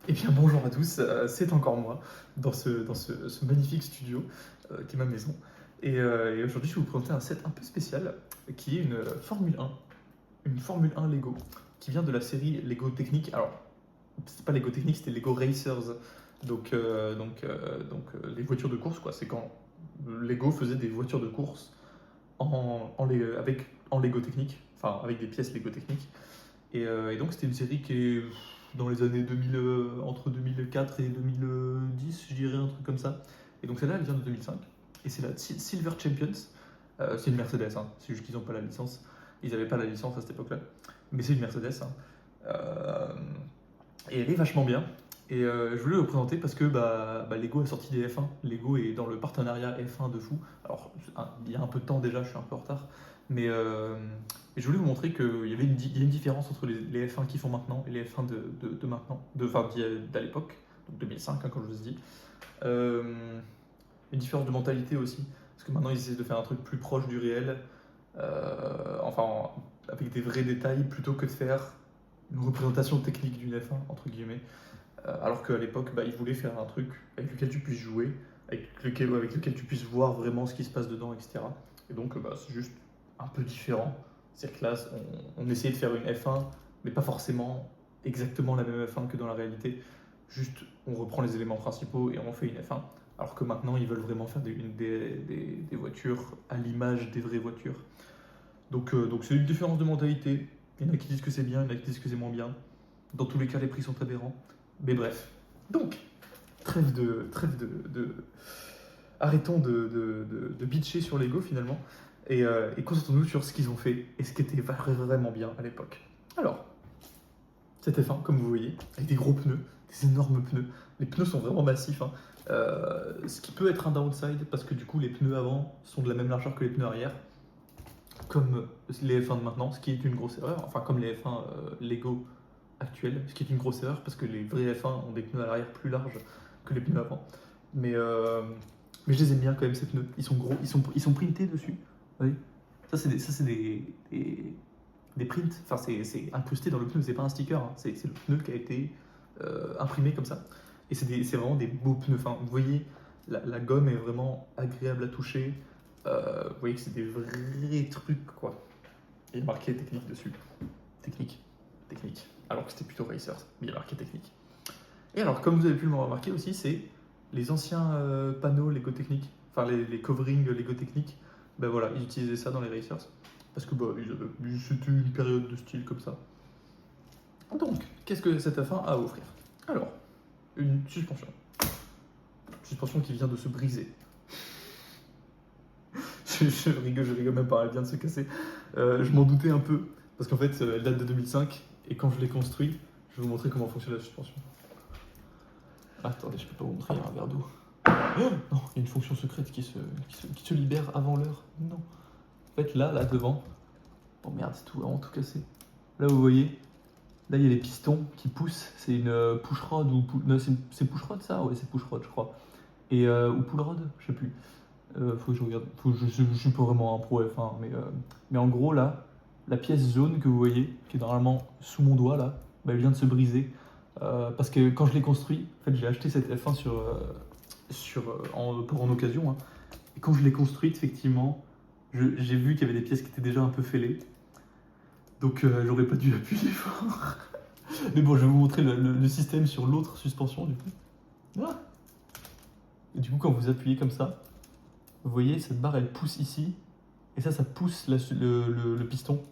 Eh bien bonjour à tous, c'est encore moi dans ce magnifique studio qui est ma maison. Et aujourd'hui je vais vous présenter un set un peu spécial qui est une Formule 1 Lego qui vient de la série Lego Technique. Alors c'est pas Lego Technique, c'était Lego Racers. Les voitures de course quoi. C'est quand Lego faisait des voitures de course en Lego Technique, enfin avec des pièces Lego Technique. Et donc c'était une série qui est dans les années 2000, entre 2004 et 2010, je dirais un truc comme ça. Et donc celle-là, elle vient de 2005. Et c'est la Silver Champions. C'est une Mercedes, hein. C'est juste qu'ils n'ont pas la licence. Ils n'avaient pas la licence à cette époque-là. Mais c'est une Mercedes, hein. Euh, et elle est vachement bien. Je voulais le présenter parce que Lego a sorti des F1. Lego est dans le partenariat F1 de fou. Alors, il y a un peu de temps déjà, je suis un peu en retard. Mais je voulais vous montrer qu'il y a une différence entre les F1 qu'ils font maintenant et les F1 de maintenant, d'à l'époque, donc 2005, hein, comme je vous ai dit. Une différence de mentalité aussi, parce que maintenant ils essaient de faire un truc plus proche du réel, enfin avec des vrais détails, plutôt que de faire une représentation technique d'une F1, entre guillemets. Alors qu'à l'époque, ils voulaient faire un truc avec lequel tu puisses jouer, avec lequel tu puisses voir vraiment ce qui se passe dedans, etc. Et donc, c'est juste un peu différent. C'est-à-dire que là, on essayait de faire une F1, mais pas forcément exactement la même F1 que dans la réalité. Juste, on reprend les éléments principaux et on fait une F1. Alors que maintenant, ils veulent vraiment faire des voitures à l'image des vraies voitures. Donc c'est une différence de mentalité. Il y en a qui disent que c'est bien, il y en a qui disent que c'est moins bien. Dans tous les cas, les prix sont aberrants. Mais bref. Donc, trêve de. Arrêtons de bitcher sur Lego finalement. Et concentrons-nous sur ce qu'ils ont fait et ce qui était vraiment bien à l'époque. Alors, cette F1, comme vous voyez, avec des gros pneus, des énormes pneus. Les pneus sont vraiment massifs, hein. Ce qui peut être un downside parce que du coup, les pneus avant sont de la même largeur que les pneus arrière, comme les F1 de maintenant, ce qui est une grosse erreur. Enfin, comme les F1 Lego actuels, ce qui est une grosse erreur parce que les vrais F1 ont des pneus à l'arrière plus larges que les pneus avant. Mais, euh, mais je les aime bien quand même ces pneus. Ils sont gros, ils sont printés dessus. Oui. Ça c'est des prints. Enfin c'est incrusté dans le pneu, c'est pas un sticker, hein. C'est le pneu qui a été imprimé comme ça. Et c'est vraiment des beaux pneus. Enfin, vous voyez, la gomme est vraiment agréable à toucher. Vous voyez que c'est des vrais trucs quoi. Il y a marqué technique dessus. Technique. Technique. Alors que c'était plutôt Racers, mais il y a marqué technique. Et alors, comme vous avez pu le remarquer aussi, c'est les anciens panneaux Lego Technique, enfin les coverings Lego Technique, ben voilà, ils utilisaient ça dans les Racers. Parce que c'était une période de style comme ça. Donc, qu'est-ce que cette F1 a à offrir? Alors, une suspension. Suspension qui vient de se briser. Je rigole même pas, elle vient de se casser. Je m'en doutais un peu, parce qu'en fait, elle date de 2005, et quand je l'ai construit, je vais vous montrer comment fonctionne la suspension. Attendez, je peux pas vous montrer, il y a un verre d'eau. Oh non, il y a une fonction secrète qui se libère avant l'heure. Non. En fait, là, devant. Oh merde, c'est tout, vraiment tout cassé. Là, vous voyez, là, il y a les pistons qui poussent. C'est une push-rod ou. Non, c'est push-rod ça? Ouais, c'est push-rod, je crois. Ou pull-rod? Je sais plus. Faut que je regarde. Je suis pas vraiment un pro F1, mais en gros, là, la pièce jaune que vous voyez, qui est normalement sous mon doigt, là, elle vient de se briser. Parce que quand je l'ai construit, en fait, j'ai acheté cette F1 en occasion, hein. Et quand je l'ai construite, effectivement, j'ai vu qu'il y avait des pièces qui étaient déjà un peu fêlées. Donc, j'aurais pas dû appuyer fort. Mais bon, je vais vous montrer le système sur l'autre suspension, du coup. Voilà. Et du coup, quand vous appuyez comme ça, vous voyez, cette barre, elle pousse ici. Et ça pousse le piston.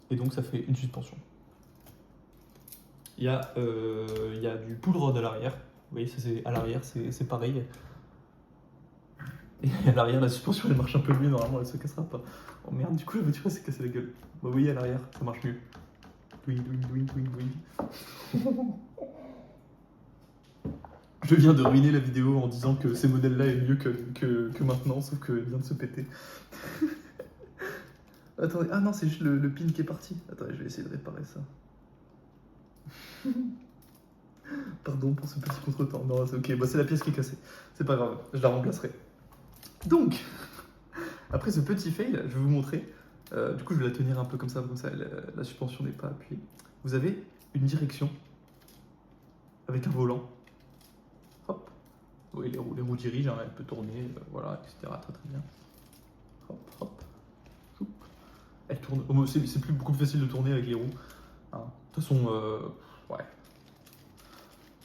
Et donc, ça fait une suspension. Il y a du pull rod à l'arrière. Vous voyez, ça, c'est à l'arrière, c'est pareil. Et à l'arrière, la suspension, elle marche un peu mieux. Normalement, elle se cassera pas. Oh merde, du coup, la voiture, elle s'est cassée la gueule. Bah, vous voyez, à l'arrière, ça marche mieux. Douing, douing, douing, douing, douing. Je viens de ruiner la vidéo en disant que ces modèles-là est mieux que maintenant, sauf qu'elle vient de se péter. Attendez, ah non, c'est juste le pin qui est parti. Attendez, je vais essayer de réparer ça. Pardon pour ce petit contretemps. Non, c'est ok, c'est la pièce qui est cassée. C'est pas grave, je la remplacerai. Donc, après ce petit fail, je vais vous montrer. Du coup, je vais la tenir un peu comme ça la suspension n'est pas appuyée. Vous avez une direction avec un volant. Hop. Oui, les roues dirigent, hein, elle peut tourner, voilà, etc. Très très bien. Hop, hop. Choup. Elle tourne. Oh, c'est beaucoup plus facile de tourner avec les roues. Hein. De toute façon, ouais.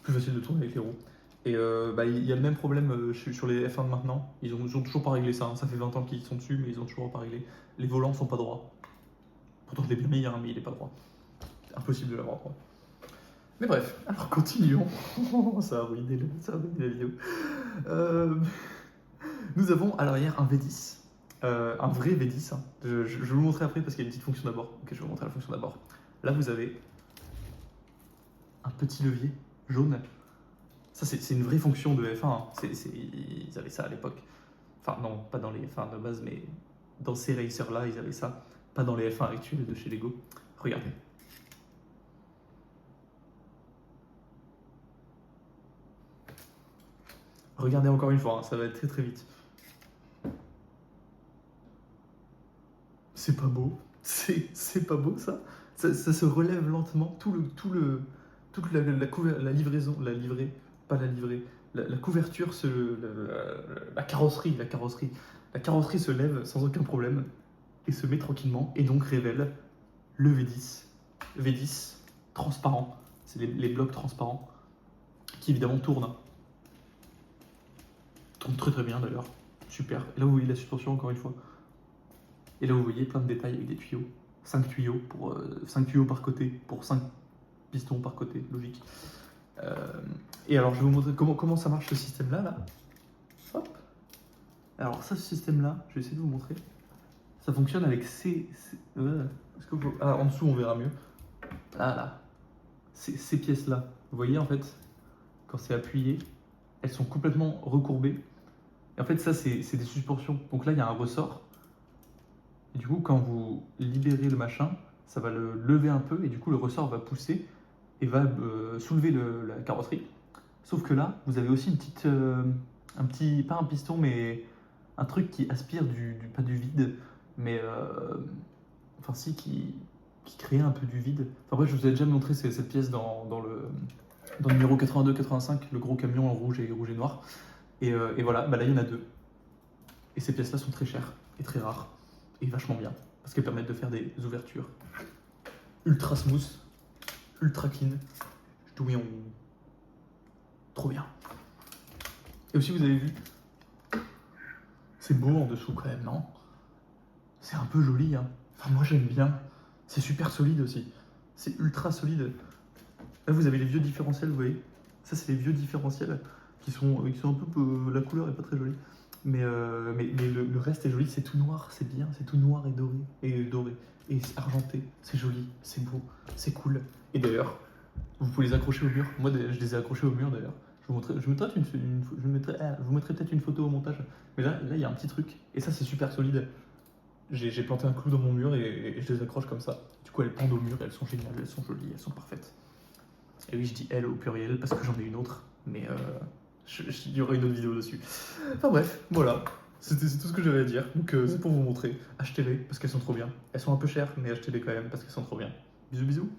Plus facile de tourner avec les roues. Et il y a le même problème sur les F1 de maintenant. Ils ont toujours pas réglé ça. Hein. Ça fait 20 ans qu'ils sont dessus, mais ils ont toujours pas réglé. Les volants sont pas droits. Pourtant, il est bien meilleur, hein, mais il est pas droit. C'est impossible de l'avoir droit. Mais bref, alors continuons. Ça a ruiné la vidéo. Nous avons à l'arrière un V10. Un vrai V10. Hein. Je vais vous montrer après parce qu'il y a une petite fonction d'abord. Ok, je vais vous montrer la fonction d'abord. Là, vous avez un petit levier jaune. Ça, c'est une vraie fonction de F1. Hein. Ils avaient ça à l'époque. Enfin, non, pas dans les F1 de base, mais dans ces racers-là, ils avaient ça. Pas dans les F1 actuels de chez Lego. Regardez. Regardez encore une fois, hein, ça va être très très vite. C'est pas beau. C'est pas beau ça. Ça se relève lentement. Toute la livraison, pas la livrée, la couverture, la carrosserie se lève sans aucun problème et se met tranquillement et donc révèle le V10 transparent. C'est les blocs transparents qui évidemment tournent. Hein. Tournent très très bien d'ailleurs. Super. Et là vous voyez la suspension encore une fois. Et là vous voyez plein de détails avec des tuyaux. 5 tuyaux, 5 tuyaux par côté pour 5 pistons par côté, logique. Et alors je vais vous montrer comment ça marche ce système-là. Là. Hop. Alors ça, ce système-là, je vais essayer de vous montrer. Ça fonctionne avec en dessous on verra mieux. Là. Ces pièces-là. Vous voyez en fait, quand c'est appuyé, elles sont complètement recourbées. Et en fait ça c'est des suspensions. Donc là il y a un ressort. Et du coup quand vous libérez le machin, ça va le lever un peu et du coup le ressort va pousser et va soulever la carrosserie. Sauf que là, vous avez aussi une petite, pas un piston, mais un truc qui aspire pas du vide, mais enfin si, qui crée un peu du vide. Enfin bref, je vous ai déjà montré cette pièce dans le numéro 82-85, le gros camion en rouge et noir. Et voilà, là il y en a deux. Et ces pièces-là sont très chères et très rares et vachement bien parce qu'elles permettent de faire des ouvertures ultra smooth, ultra clean. Trop bien. Et aussi, vous avez vu, c'est beau en dessous quand même, non? C'est un peu joli, hein. Enfin, moi j'aime bien. C'est super solide aussi. C'est ultra solide. Là, vous avez les vieux différentiels, vous voyez? Ça, c'est les vieux différentiels qui sont un peu. La couleur est pas très jolie. Mais le reste est joli, c'est tout noir, c'est bien, c'est tout noir et doré. Et argenté, c'est joli, c'est beau, c'est cool. Et d'ailleurs, vous pouvez les accrocher au mur. Moi, je les ai accrochés au mur d'ailleurs. Je vous mettrai peut-être une photo au montage. Mais là, il y a un petit truc. Et ça, c'est super solide. J'ai planté un clou dans mon mur et je les accroche comme ça. Du coup, elles pendent au mur, elles sont géniales, elles sont jolies, elles sont parfaites. Et oui, je dis elles au pluriel parce que j'en ai une autre. Mais il y aura une autre vidéo dessus. Enfin bref, voilà. C'est tout ce que j'avais à dire. Donc c'est pour vous montrer. Achetez-les parce qu'elles sont trop bien. Elles sont un peu chères, mais achetez-les quand même parce qu'elles sont trop bien. Bisous, bisous.